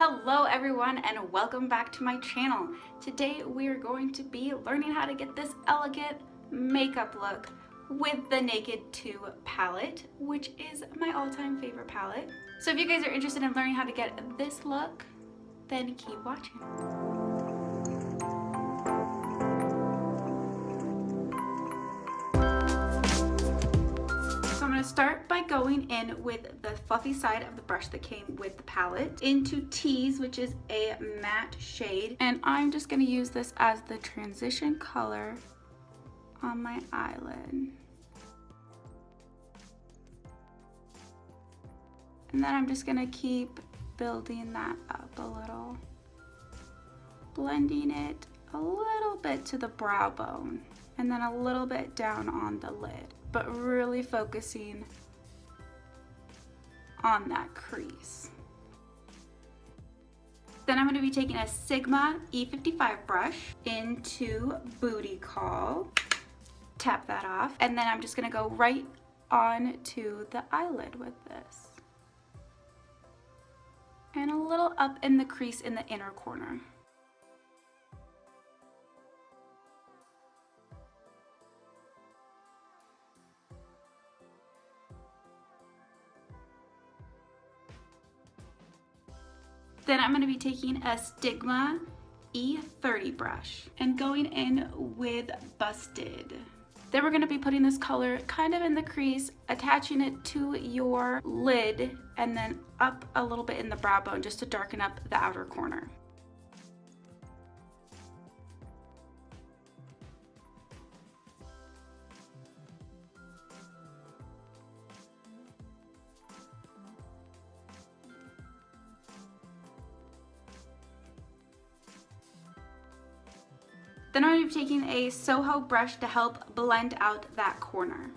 Hello everyone and welcome back to my channel. Today we are going to be learning how to get this elegant makeup look with the Naked 2 palette, which is my all-time favorite palette. So if you guys are interested in learning how to get this look, then keep watching. I'm going to start by going in with the fluffy side of the brush that came with the palette into Tease, which is a matte shade, and I'm just going to use this as the transition color on my eyelid. And then I'm just going to keep building that up a little, blending it a little bit to the brow bone and then a little bit down on the lid, but really focusing on that crease. Then I'm going to be taking a Sigma E55 brush into Booty Call, tap that off, and then I'm just going to go right on to the eyelid with this. And a little up in the crease in the inner corner. Then I'm going to be taking a Stigma E30 brush and going in with Busted. Then we're going to be putting this color kind of in the crease, attaching it to your lid, and then up a little bit in the brow bone just to darken up the outer corner. Then I'm going to be taking a Soho brush to help blend out that corner.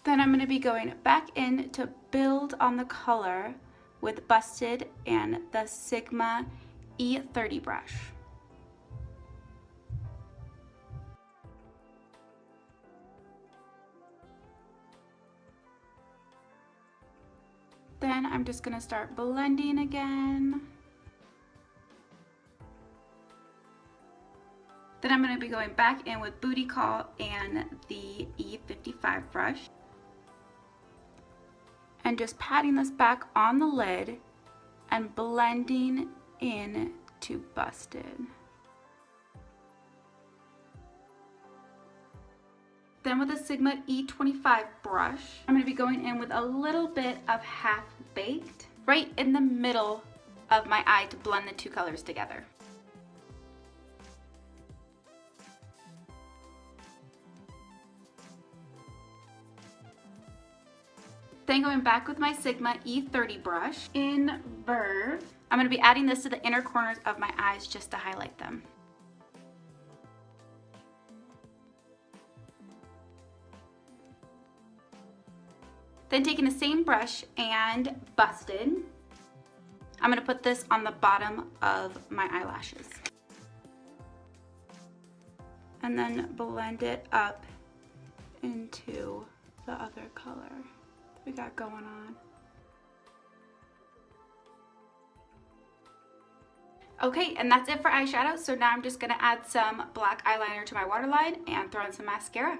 Then I'm going to be going back in to build on the color with Busted and the Sigma E30 brush. Then I'm just going to start blending again. Then I'm going to be going back in with Booty Call and the E55 brush. And just patting this back on the lid and blending in to Busted. Then with a Sigma E25 brush, I'm going to be going in with a little bit of Half Baked right in the middle of my eye to blend the two colors together. Then going back with my Sigma E30 brush in Verve, I'm going to be adding this to the inner corners of my eyes just to highlight them. Then taking the same brush and Busted, I'm going to put this on the bottom of my eyelashes. And then blend it up into the other color we got going on. Okay, and that's it for eyeshadow. So now I'm just going to add some black eyeliner to my waterline and throw in some mascara.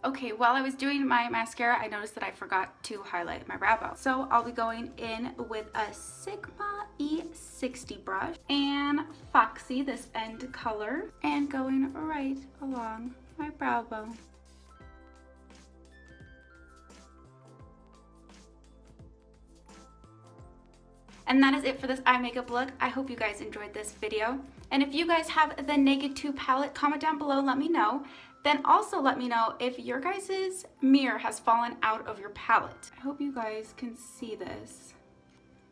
Okay, while I was doing my mascara, I noticed that I forgot to highlight my brow bone. So I'll be going in with a Sigma E60 brush and Foxy, this end color, and going right along my brow bone. And that is it for this eye makeup look. I hope you guys enjoyed this video. And if you guys have the Naked 2 palette, comment down below, let me know. Then also let me know if your guys' mirror has fallen out of your palette. I hope you guys can see this.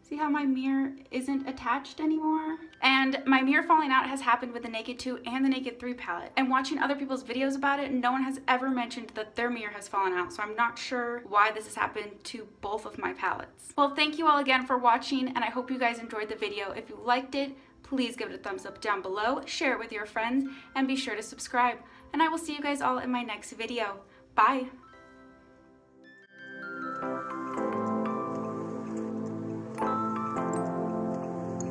See how my mirror isn't attached anymore? And my mirror falling out has happened with the Naked 2 and the Naked 3 palette. And watching other people's videos about it, no one has ever mentioned that their mirror has fallen out. So I'm not sure why this has happened to both of my palettes. Well, thank you all again for watching, and I hope you guys enjoyed the video. If you liked it, please give it a thumbs up down below, share it with your friends, and be sure to subscribe. and I will see you guys all in my next video. Bye!